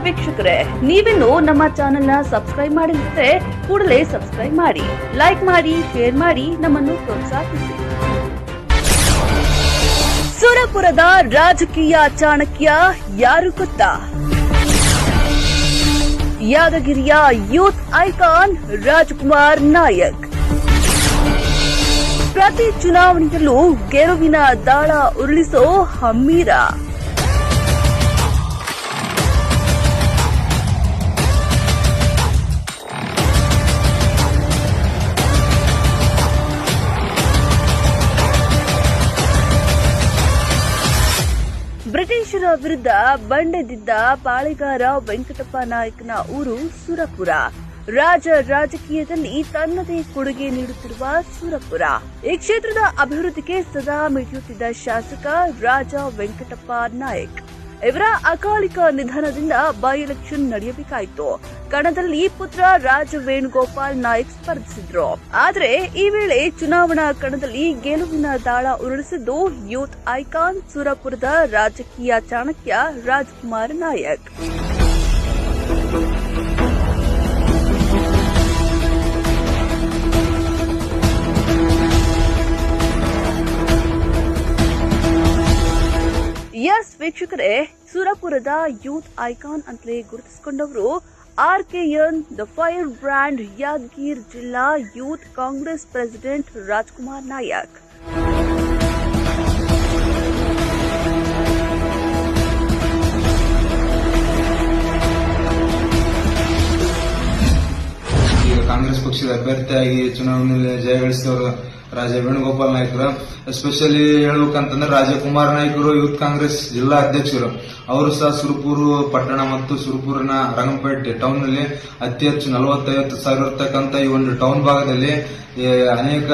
ವೀಕ್ಷಕರೇ, ನೀವಿನ್ನು ನಮ್ಮ ಚಾನೆಲ್ ನ ಸಬ್ಸ್ಕ್ರೈಬ್ ಮಾಡಿದ್ರೆ ಕೂಡಲೇ ಸಬ್ಸ್ಕ್ರೈಬ್ ಮಾಡಿ, ಲೈಕ್ ಮಾಡಿ, ಶೇರ್ ಮಾಡಿ, ನಮ್ಮನ್ನು ಪ್ರೋತ್ಸಾಹಿಸಿ. ಸುರಪುರದ ರಾಜಕೀಯ ಚಾಣಕ್ಯ ಯಾರು ಗೊತ್ತಾ? ಯಾದಗಿರಿಯ ಯೂತ್ ಐಕಾನ್ ರಾಜಕುಮಾರ್ ನಾಯಕ್. ಪ್ರತಿ ಚುನಾವಣೆಯಲ್ಲೂ ಗೆಲುವಿನ ದಾಳ ಉರುಳಿಸೋ ಹಮ್ಮೀರ. ಬ್ರಿಟಿಷರ ವಿರುದ್ಧ ಬಂಡೆದಿದ್ದ ಪಾಳೆಗಾರ ವೆಂಕಟಪ್ಪ ನಾಯಕನ ಊರು ಸುರಪುರ. ರಾಜಕೀಯದಲ್ಲಿ ತನ್ನದೇ ಕೊಡುಗೆ ನೀಡುತ್ತಿರುವ ಸುರಪುರ. ಈ ಕ್ಷೇತ್ರದ ಅಭಿವೃದ್ಧಿಗೆ ಸದಾ ಮಿಡಿಯುತ್ತಿದ್ದ ಶಾಸಕ ರಾಜ ವೆಂಕಟಪ್ಪ ನಾಯಕ್. ಇವರ ಅಕಾಲಿಕ ನಿಧನದಿಂದ ಬೈ ಎಲೆಕ್ಷನ್ ನಡೆಯಬೇಕಾಯಿತು. ಕಣದಲ್ಲಿ ಪುತ್ರ ರಾಜ ವೇಣುಗೋಪಾಲ್ ನಾಯಕ್ ಸ್ಪರ್ಧಿಸಿದ್ರು. ಆದರೆ ಈ ವೇಳೆ ಚುನಾವಣಾ ಕಣದಲ್ಲಿ ಗೆಲುವಿನ ದಾಳ ಉರುಳಿಸಿದ್ದು ಯೂತ್ ಐಕಾನ್ ಸುರಪುರದ ರಾಜಕೀಯ ಚಾಣಕ್ಯ ರಾಜಕುಮಾರ್ ನಾಯಕ್. ಎಸ್ ವೀಕ್ಷಕರೇ, ಸುರಪುರದ ಯೂತ್ ಐಕಾನ್ ಅಂತಲೇ ಗುರುತಿಸಿಕೊಂಡವರು ಆರ್ಕೆಎನ್ ದ ಫೈರ್ ಬ್ರ್ಯಾಂಡ್ ಯಾದಗಿರಿ ಜಿಲ್ಲಾ ಯೂತ್ ಕಾಂಗ್ರೆಸ್ ಪ್ರೆಸಿಡೆಂಟ್ ರಾಜಕುಮಾರ್ ನಾಯಕ್. ಈಗ ಕಾಂಗ್ರೆಸ್ ಪಕ್ಷದ ಅಭ್ಯರ್ಥಿಯಾಗಿ ಚುನಾವಣೆಯಲ್ಲಿ ಜಯಗಳಿಸಿದವರು ರಾಜ ವೇಣುಗೋಪಾಲ್ ನಾಯಕರು. ಎಸ್ಪೆಷಲಿ ಹೇಳ್ಬೇಕಂತಂದ್ರೆ ರಾಜಕುಮಾರ್ ನಾಯಕರು ಯೂತ್ ಕಾಂಗ್ರೆಸ್ ಜಿಲ್ಲಾ ಅಧ್ಯಕ್ಷರು. ಅವರು ಸಹ ಸುರಪುರ ಪಟ್ಟಣ ಮತ್ತು ಸುರಪುರಿನ ರಂಗಂಪೇಟೆ ಟೌನ್ ನಲ್ಲಿ ಅತಿ ಹೆಚ್ಚು 40-50 ಸಾವಿರ ಇರತಕ್ಕಂತ ಈ ಒಂದು ಟೌನ್ ಭಾಗದಲ್ಲಿ ಅನೇಕ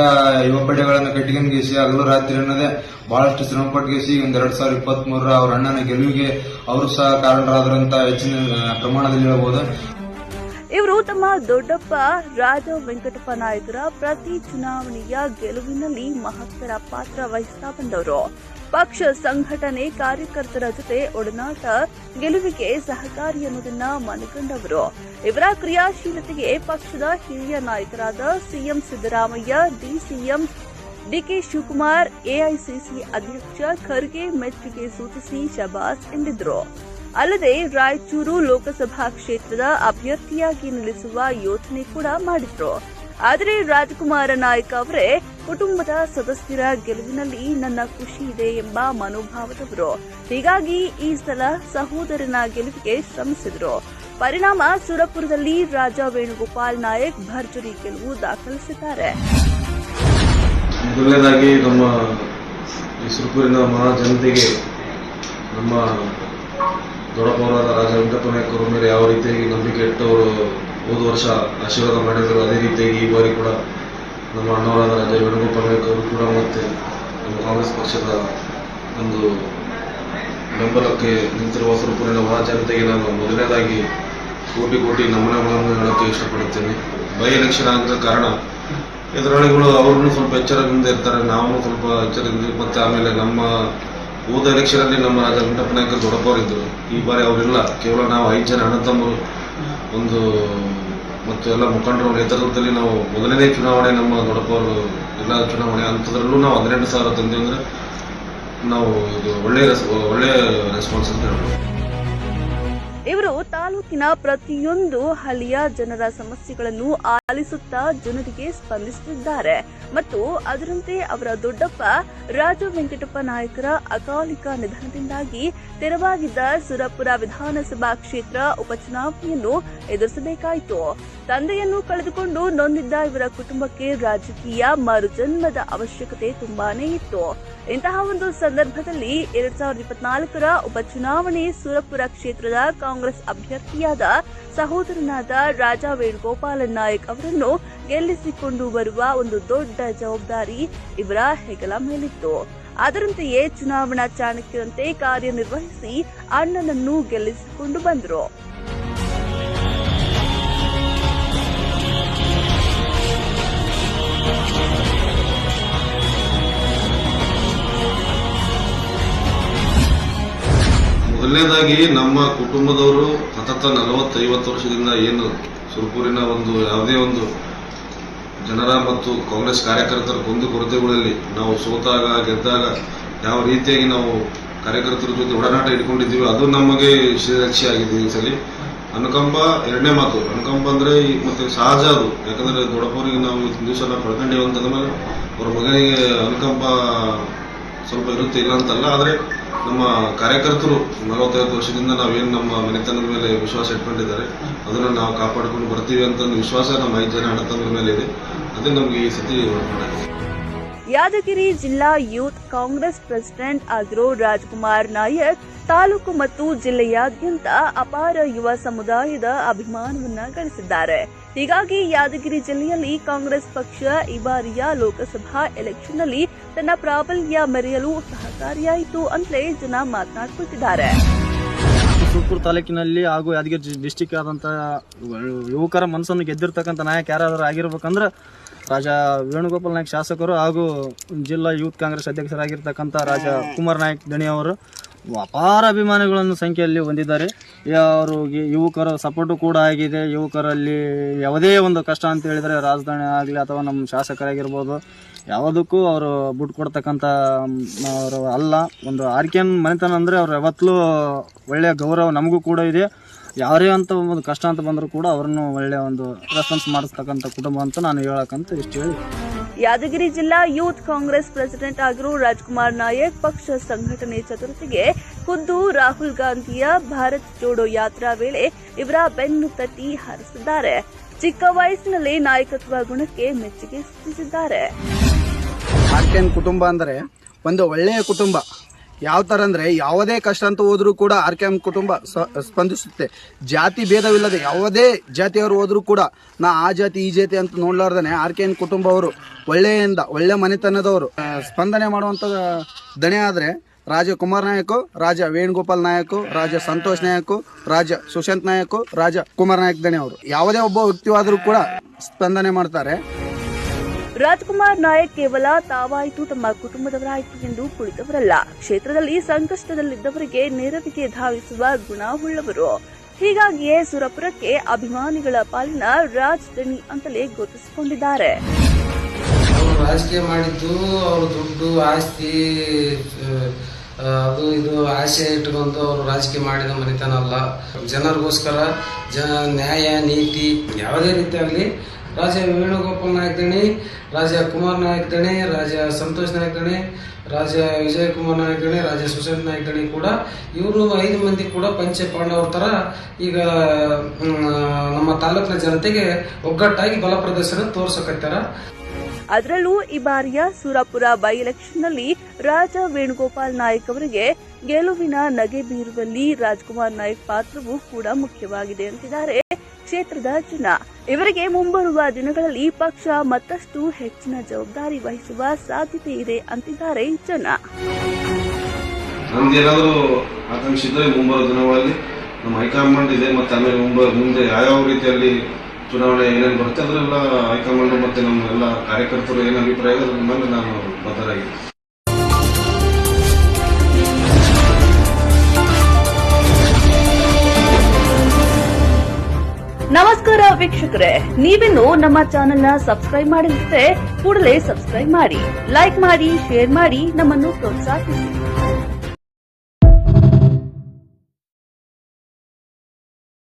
ಯುವ ಪಡೆಗಳನ್ನು ಕಟ್ಟಿಗೆಸಿ ಹಗಲು ರಾತ್ರಿ ಅನ್ನೋದೇ ಬಹಳಷ್ಟು ಶ್ರಮಪಟ್ಟಿಸಿ 2023 ಅವರ ಅಣ್ಣನ ಗೆಲುವಿಗೆ ಅವರು ಸಹ ಕಾರಣರಾದ್ರಂತ ಹೆಚ್ಚಿನ ಪ್ರಮಾಣದಲ್ಲಿ ಹೇಳಬಹುದು. ಇವರು ತಮ್ಮ ದೊಡ್ಡಪ್ಪ ರಾಜ ವೆಂಕಟಪ್ಪ ನಾಯಕರ ಪ್ರತಿ ಚುನಾವಣೆಯ ಗೆಲುವಿನಲ್ಲಿ ಮಹತ್ತರ ಪಾತ್ರ ವಹಿಸ್ತಾ ಬಂದವರು. ಪಕ್ಷ ಸಂಘಟನೆ ಕಾರ್ಯಕರ್ತರ ಜೊತೆ ಒಡನಾಟ ಗೆಲುವಿಗೆ ಸಹಕಾರಿ ಅನ್ನೋದನ್ನ ಮನಗಂಡವರು. ಇವರ ಕ್ರಿಯಾಶೀಲತೆಗೆ ಪಕ್ಷದ ಹಿರಿಯ ನಾಯಕರಾದ CM Siddaramaiah, DCM DK Shivakumar, AICC ಅಧ್ಯಕ್ಷ ಖರ್ಗೆ ಮೆಚ್ಚುಗೆ ಸೂಚಿಸಿ ಶಬಾಸ್ ಎಂದಿದ್ರು. ಅಲ್ಲದೆ ರಾಯಚೂರು ಲೋಕಸಭಾ ಕ್ಷೇತ್ರದ ಅಭ್ಯರ್ಥಿಯಾಗಿ ನಿಲ್ಲಿಸುವ ಯೋಚನೆ ಕೂಡ ಮಾಡಿದ್ರು. ಆದರೆ ರಾಜಕುಮಾರ ನಾಯಕ್ ಅವರೇ ಕುಟುಂಬದ ಸದಸ್ಯರ ಗೆಲುವಿನಲ್ಲಿ ನನ್ನ ಖುಷಿ ಇದೆ ಎಂಬ ಮನೋಭಾವದವರು. ಹೀಗಾಗಿ ಈ ಸಲ ಸಹೋದರನ ಗೆಲುವಿಗೆ ಶ್ರಮಿಸಿದ್ರು. ಪರಿಣಾಮ ಸುರಪುರದಲ್ಲಿ ರಾಜ ವೇಣುಗೋಪಾಲ್ ನಾಯಕ್ ಭರ್ಜರಿ ಗೆಲುವು ದಾಖಲಿಸಿದ್ದಾರೆ. ಮೊದಲನೇದಾಗಿ ನಮ್ಮ ಈ ಸುರಪುರಿನ ಮಹಾ ಜನತೆಗೆ ನಮ್ಮ ದೊಡ್ಡಪವರಾದ ರಾಜ ವೆಂಕಟಪ್ಪ ನಾಯಕರ ಮೇಲೆ ಯಾವ ರೀತಿಯಾಗಿ ನಂಬಿಕೆ ಇಟ್ಟವರು ಹೋದ ವರ್ಷ ಆಶೀರ್ವಾದ ಮಾಡಿದ್ರು, ಅದೇ ರೀತಿಯಾಗಿ ಈ ಬಾರಿ ಕೂಡ ನಮ್ಮ ಅಣ್ಣವರಾದ ರಾಜ ವೇಣುಗೋಪಾಲ್ ನಾಯಕ್ ಅವರು ಕೂಡ ಮತ್ತೆ ನಮ್ಮ ಕಾಂಗ್ರೆಸ್ ಪಕ್ಷದ ಒಂದು ಬೆಂಬಲಕ್ಕೆ ನಿಂತಿರುವ ಸುರಪುರಿನ ಮಹಾ ಜನತೆಗೆ ನಾನು ಮೊದಲನೇದಾಗಿ ಕೋಟಿ ನಮನಗಳನ್ನು ಹೇಳೋಕ್ಕೆ ಇಷ್ಟಪಡುತ್ತೇನೆ. ಬೈ ಎಲೆಕ್ಷನ್ ಆಗದ ಕಾರಣ ಎದುರಾಳಿಗಳು ಅವ್ರನ್ನೂ ಸ್ವಲ್ಪ ಎಚ್ಚರದಿಂದ ಇರ್ತಾರೆ, ನಾವು ಸ್ವಲ್ಪ ಎಚ್ಚರದಿಂದ. ಮತ್ತೆ ಆಮೇಲೆ ನಮ್ಮ ಹೋದ ಎಲೆಕ್ಷನ್ ಅಲ್ಲಿ ನಮ್ಮ ರಾಜ ವೆಂಕಟಪ್ಪ ನಾಯಕರು ದೊಡ್ಡಪ್ಪವರಿದ್ದರು. ಈ ಬಾರಿ ಅವರಿಲ್ಲ, ಕೇವಲ ನಾವು 5 ಜನ ಅಣ್ಣತಮ್ಮರು ಒಂದು ಮತ್ತು ಎಲ್ಲ ಮುಖಂಡರ ನೇತೃತ್ವದಲ್ಲಿ ನಾವು ಮೊದಲನೇ ಚುನಾವಣೆ ನಮ್ಮ ದೊಡ್ಡಪ್ಪವರು ಎಲ್ಲ ಚುನಾವಣೆ ಅಂಥದ್ರಲ್ಲೂ ನಾವು 18,000 ತಂದೆ ಅಂದ್ರೆ ನಾವು ಇದು ಒಳ್ಳೆಯ ರೆಸ್ಪಾನ್ಸ್ ಅಂತ ಹೇಳ್ಬೋದು. ಇವರು ತಾಲೂಕಿನ ಪ್ರತಿಯೊಂದು ಹಳ್ಳಿಯ ಜನರ ಸಮಸ್ಯೆಗಳನ್ನು ಆಲಿಸುತ್ತಾ ಜನರಿಗೆ ಸ್ಪಂದಿಸುತ್ತಿದ್ದಾರೆ ಮತ್ತು ಅದರಂತೆ ಅವರ ದೊಡ್ಡಪ್ಪ ರಾಜ ವೆಂಕಟಪ್ಪ ನಾಯಕರ ಅಕಾಲಿಕ ನಿಧನದಿಂದಾಗಿ ತೆರವಾಗಿದ್ದ ಸುರಪುರ ವಿಧಾನಸಭಾ ಕ್ಷೇತ್ರ ಉಪಚುನಾವಣೆಯನ್ನು ಎದುರಿಸಬೇಕಾಯಿತು. ತಂದೆಯನ್ನು ಕಳೆದುಕೊಂಡು ನೊಂದಿದ್ದ ಇವರ ಕುಟುಂಬಕ್ಕೆ ರಾಜಕೀಯ ಮರುಜನ್ಮದ ಅವಶ್ಯಕತೆ ತುಂಬಾನೇ ಇತ್ತು. ಇಂತಹ ಒಂದು ಸಂದರ್ಭದಲ್ಲಿ 2024ರ ಉಪಚುನಾವಣೆ ಸುರಪುರ ಕ್ಷೇತ್ರದ ಕಾಂಗ್ರೆಸ್ ಅಭ್ಯರ್ಥಿಯಾದ ಸಹೋದರನಾದ ರಾಜ ವೇಣುಗೋಪಾಲ್ ನಾಯಕ್ ಅವರನ್ನು ಗೆಲ್ಲಿಸಿಕೊಂಡು ಬರುವ ಒಂದು ದೊಡ್ಡ ಜವಾಬ್ದಾರಿ ಇವರ ಹೆಗಲ ಮೇಲಿತ್ತು. ಅದರಂತೆಯೇ ಚುನಾವಣಾ ಚಾಣಕ್ಯರಂತೆ ಕಾರ್ಯನಿರ್ವಹಿಸಿ ಅಣ್ಣನನ್ನು ಗೆಲ್ಲಿಸಿಕೊಂಡು ಬಂದರು. ಮೊದಲನೇದಾಗಿ ನಮ್ಮ ಕುಟುಂಬದವರು ಸತತ 40-50 ವರ್ಷದಿಂದ ಏನು ಸುರಪೂರಿನ ಒಂದು ಯಾವುದೇ ಒಂದು ಜನರ ಮತ್ತು ಕಾಂಗ್ರೆಸ್ ಕಾರ್ಯಕರ್ತರ ಕುಂದುಕೊರತೆಗಳಲ್ಲಿ ನಾವು ಸೋತಾಗ ಗೆದ್ದಾಗ ಯಾವ ರೀತಿಯಾಗಿ ನಾವು ಕಾರ್ಯಕರ್ತರ ಜೊತೆ ಒಡನಾಟ ಇಟ್ಕೊಂಡಿದ್ದೀವಿ ಅದು ನಮಗೆ ಶ್ರೀರಕ್ಷೆ ಆಗಿದೆ ಈ ಸಲ. ಅನುಕಂಪ ಎರಡನೇ ಮಾತು. ಅನುಕಂಪ ಅಂದ್ರೆ ಮತ್ತೆ ಸಹಜ ಅದು, ಯಾಕಂದ್ರೆ ದೊಡ್ಡಪ್ಪರಿಗೆ ನಾವು ಇವತ್ತಿನ ದಿವಸ ನಾವು ಕಳ್ಕೊಂಡಿವಿ ಅಂತಂದ್ಮೇಲೆ ಅವ್ರ ಮಗನಿಗೆ ಅನುಕಂಪ ಸ್ವಲ್ಪ ಇರುತ್ತೆ, ಇಲ್ಲ ಅಂತಲ್ಲ. ಆದ್ರೆ ನಮ್ಮ ಕಾರ್ಯಕರ್ತರು 40-50 ವರ್ಷದಿಂದ ನಾವೇನು ನಮ್ಮ ಮನೆತನದ ಮೇಲೆ ವಿಶ್ವಾಸ ಇಟ್ಕೊಂಡಿದ್ದಾರೆ ಅದನ್ನ ನಾವು ಕಾಪಾಡಿಕೊಂಡು ಬರ್ತೀವಿ ಅಂತ ಒಂದು ವಿಶ್ವಾಸ ನಮ್ಮ 5 ಜನ ಅಣ್ಣತಮ್ಮರ ಮೇಲೆ ಇದೆ. ಅದೇ ನಮ್ಗೆ ಈ ಸತಿ ಯಾದಗಿರಿ ಜಿಲ್ಲಾ ಯೂತ್ ಕಾಂಗ್ರೆಸ್ ಪ್ರೆಸಿಡೆಂಟ್ ಆಗಿರೋ ರಾಜ್ಕುಮಾರ್ ನಾಯಕ್ ತಾಲೂಕು ಮತ್ತು ಜಿಲ್ಲೆಯಾದ್ಯಂತ ಅಪಾರ ಯುವ ಸಮುದಾಯದ ಅಭಿಮಾನವನ್ನ ಗಳಿಸಿದ್ದಾರೆ. ಹೀಗಾಗಿ ಯಾದಗಿರಿ ಜಿಲ್ಲೆಯಲ್ಲಿ ಕಾಂಗ್ರೆಸ್ ಪಕ್ಷ ಈ ಬಾರಿಯ ಲೋಕಸಭಾ ಎಲೆಕ್ಷನ್ನಲ್ಲಿ ತನ್ನ ಪ್ರಾಬಲ್ಯ ಮೆರೆಯಲು ಸಹಕಾರಿಯಾಯಿತು ಅಂತಲೇ ಜನ ಮಾತನಾಡ್ಕೊಳ್ತಿದ್ದಾರೆ. ಸುರಪುರ ತಾಲೂಕಿನಲ್ಲಿ ಹಾಗೂ ಯಾದಗಿರಿ ಡಿಸ್ಟಿಕ್ ಆದಂತಹ ಯುವಕರ ಮನಸ್ಸನ್ನು ಗೆದ್ದಿರ್ತಕ್ಕಂಥ ನಾಯಕ ಯಾರಾದರೂ ಆಗಿರ್ಬೇಕಂದ್ರೆ ರಾಜಾ ವೇಣುಗೋಪಾಲ್ ನಾಯಕ್ ಶಾಸಕರು ಹಾಗೂ ಜಿಲ್ಲಾ ಯೂತ್ ಕಾಂಗ್ರೆಸ್ ಅಧ್ಯಕ್ಷರಾಗಿರ್ತಕ್ಕಂಥ ರಾಜಾ ಕುಮಾರ್ ನಾಯಕ್ ದಣಿ ಅವರು ಅಪಾರ ಅಭಿಮಾನಿಗಳನ್ನು ಸಂಖ್ಯೆಯಲ್ಲಿ ಹೊಂದಿದ್ದಾರೆ. ಅವರು ಯುವಕರ ಸಪೋರ್ಟು ಕೂಡ ಆಗಿದೆ. ಯುವಕರಲ್ಲಿ ಯಾವುದೇ ಒಂದು ಕಷ್ಟ ಅಂತ ಹೇಳಿದರೆ ರಾಜಧಾನಿ ಆಗಲಿ ಅಥವಾ ನಮ್ಮ ಶಾಸಕರಾಗಿರ್ಬೋದು ಯಾವುದಕ್ಕೂ ಅವರು ಬಿಟ್ಟು ಕೊಡ್ತಕ್ಕಂಥ ಅವರು ಅಲ್ಲ. ಒಂದು ಆರ್ಕೆನ್ ಮನೆತನ ಅಂದರೆ ಅವ್ರು ಯಾವತ್ತಲೂ ಒಳ್ಳೆಯ ಗೌರವ ನಮಗೂ ಕೂಡ ಇದೆ. ಯಾರೇ ಅಂತ ಒಂದು ಕಷ್ಟ ಅಂತ ಬಂದರೂ ಕೂಡ ಅವ್ರನ್ನು ಒಳ್ಳೆಯ ಒಂದು ರೆಸ್ಪಾನ್ಸ್ ಮಾಡಿಸ್ತಕ್ಕಂಥ ಕುಟುಂಬ ಅಂತ ನಾನು ಹೇಳಕ್ಕಂತ ಇಷ್ಟು ಹೇಳಿ. ಯಾದಗಿರಿ ಜಿಲ್ಲಾ ಯೂತ್ ಕಾಂಗ್ರೆಸ್ ಪ್ರೆಸಿಡೆಂಟ್ ಆಗಿರೋ ರಾಜ್ಕುಮಾರ್ ನಾಯಕ್ ಪಕ್ಷ ಸಂಘಟನೆ ಚತುರತೆಗೆ ಖುದ್ದು ರಾಹುಲ್ ಗಾಂಧಿಯ ಭಾರತ್ ಜೋಡೋ ಯಾತ್ರಾ ವೇಳೆ ಇವರ ಬೆನ್ನು ತಟ್ಟಿ ಹರಿಸಿದ್ದಾರೆ. ಚಿಕ್ಕ ವಯಸ್ಸಿನಲ್ಲಿ ನಾಯಕತ್ವ ಗುಣಕ್ಕೆ ಮೆಚ್ಚುಗೆ ಸೂಚಿಸಿದ್ದಾರೆ. ಆರ್ಕೆನ್ ಕುಟುಂಬ ಅಂದರೆ ಒಂದು ಒಳ್ಳೆಯ ಕುಟುಂಬ. ಯಾವ ತರ ಅಂದ್ರೆ ಯಾವುದೇ ಕಷ್ಟ ಅಂತ ಹೋದ್ರೂ ಕೂಡ ಆರ್ಕೆನ್ ಕುಟುಂಬ ಸ್ಪಂದಿಸುತ್ತೆ. ಜಾತಿ ಭೇದವಿಲ್ಲದೆ ಯಾವುದೇ ಜಾತಿಯವರು ಹೋದ್ರೂ ಕೂಡ ನಾ ಆ ಜಾತಿ ಈ ಜಾತಿ ಅಂತ ನೋಡ್ಲಾರ್ದೇನೆ ಆರ್ಕೆನ್ ಕುಟುಂಬ ಅವರು ಒಳ್ಳೆ ಮನೆತನದವರು ಸ್ಪಂದನೆ ಮಾಡುವಂತ ದಣೆ ಆದ್ರೆ ರಾಜ ಕುಮಾರ್ ನಾಯಕ್, ರಾಜ ವೇಣುಗೋಪಾಲ್ ನಾಯಕ್, ರಾಜ ಸಂತೋಷ್ ನಾಯಕ್, ರಾಜ ಸುಶಾಂತ್ ನಾಯಕ್, ರಾಜ ಕುಮಾರ್ ನಾಯಕ್ ದಣೆ ಅವರು ಯಾವುದೇ ಒಬ್ಬ ವ್ಯಕ್ತಿವಾದರೂ ಕೂಡ ಸ್ಪಂದನೆ ಮಾಡ್ತಾರೆ. ರಾಜ್ಕುಮಾರ್ ನಾಯಕ್ ಕೇವಲ ತಾವಾಯಿತು ತಮ್ಮ ಕುಟುಂಬದವರಾಯಿತು ಎಂದು ಕುಳಿತವರಲ್ಲ. ಕ್ಷೇತ್ರದಲ್ಲಿ ಸಂಕಷ್ಟದಲ್ಲಿದ್ದವರಿಗೆ ನೆರವಿಗೆ ಧಾವಿಸುವ ಗುಣವುಳ್ಳವರು. ಹೀಗಾಗಿಯೇ ಸುರಪುರಕ್ಕೆ ಅಭಿಮಾನಿಗಳ ಪಾಲಿನ ರಾಜಧಾನಿ ಅಂತಲೇ ಗುರುತಿಸಿಕೊಂಡಿದ್ದಾರೆ. ರಾಜಕೀಯ ಮಾಡಿದ್ದು ಅವರು ದುಡ್ಡು ಆಸ್ತಿ ಅದು ಇದು ಆಸೆ ಇಟ್ಟುಕೊಂಡು ಅವರು ರಾಜಕೀಯ ಮಾಡಿದ ಮನೆತನ ಅಲ್ಲ. ಜನರಿಗೋಸ್ಕರ ನ್ಯಾಯ ನೀತಿ ಯಾವುದೇ ರೀತಿಯಾಗಲಿ ರಾಜ ವೇಣುಗೋಪಾಲ್ ನಾಯಕ್ ದಣಿ, ರಾಜ ಕುಮಾರ್ ನಾಯಕ್ ದಣಿ, ರಾಜ ಸಂತೋಷ್ ನಾಯಕ್ ದಣಿ, ರಾಜ ವಿಜಯ್ ಕುಮಾರ್ ನಾಯಕ್ ದಣಿ, ರಾಜ ಸುಶಾಂತ್ ನಾಯಕ್ ದಣಿ ಕೂಡ ಇವರು 5 ಮಂದಿ ಕೂಡ ಪಂಚ ಪಾಂಡವರ ತರ ಈಗ ನಮ್ಮ ತಾಲೂಕಿನ ಜನತೆಗೆ ಒಗ್ಗಟ್ಟಾಗಿ ಬಲ ಪ್ರದರ್ಶನ ತೋರ್ಸಕತ್ತಾರ. ಅದರಲ್ಲೂ ಈ ಬಾರಿಯ ಸುರಪುರ ಬೈ ಎಲೆಕ್ಷನ್ನಲ್ಲಿ ರಾಜ ವೇಣುಗೋಪಾಲ್ ನಾಯಕ್ ಅವರಿಗೆ ಗೆಲುವಿನ ನಗೆ ಬೀರುವಲ್ಲಿ ರಾಜ್ಕುಮಾರ್ ನಾಯಕ್ ಪಾತ್ರವೂ ಕೂಡ ಮುಖ್ಯವಾಗಿದೆ ಅಂತಿದ್ದಾರೆ ಕ್ಷೇತ್ರದ ಜನ. ಇವರಿಗೆ ಮುಂಬರುವ ದಿನಗಳಲ್ಲಿ ಪಕ್ಷ ಮತ್ತಷ್ಟು ಹೆಚ್ಚಿನ ಜವಾಬ್ದಾರಿ ವಹಿಸುವ ಸಾಧ್ಯತೆ ಇದೆ ಅಂತಿದ್ದಾರೆ ಜನ. ನಮ್ದೇನಾದ್ರೂ ಆಕಾಂಕ್ಷೆ ಇದ್ರೆ ಮುಂಬರುವ ದಿನಗಳಲ್ಲಿ ನಮ್ಮ ಹೈಕಮಾಂಡ್ ಇದೆ, ಮತ್ತೆ ಆಮೇಲೆ ಮುಂದೆ ಯಾವ ರೀತಿಯಲ್ಲಿ ಚುನಾವಣೆ ಏನೇನು ಬರುತ್ತೆ ಅದರೆಲ್ಲ ಹೈಕಮಾಂಡ್ ಮತ್ತೆ ನಮ್ಮ ಎಲ್ಲ ಕಾರ್ಯಕರ್ತರು ಏನು ಅಭಿಪ್ರಾಯ ಅದ್ರ ಮೇಲೆ ನಾನು ಬದ್ಧರಾಗಿದ್ದೀನಿ. ನಮಸ್ಕಾರ ವೀಕ್ಷಕರೇ, ನೀವಿನ್ನು ನಮ್ಮ ಚಾನೆಲ್ನ ಸಬ್ಸ್ಕ್ರೈಬ್ ಮಾಡಿದ್ರೆ ಕೂಡಲೇ ಸಬ್ಸ್ಕ್ರೈಬ್ ಮಾಡಿ, ಲೈಕ್ ಮಾಡಿ, ಶೇರ್ ಮಾಡಿ, ನಮ್ಮನ್ನು ಪ್ರೋತ್ಸಾಹಿಸಿ.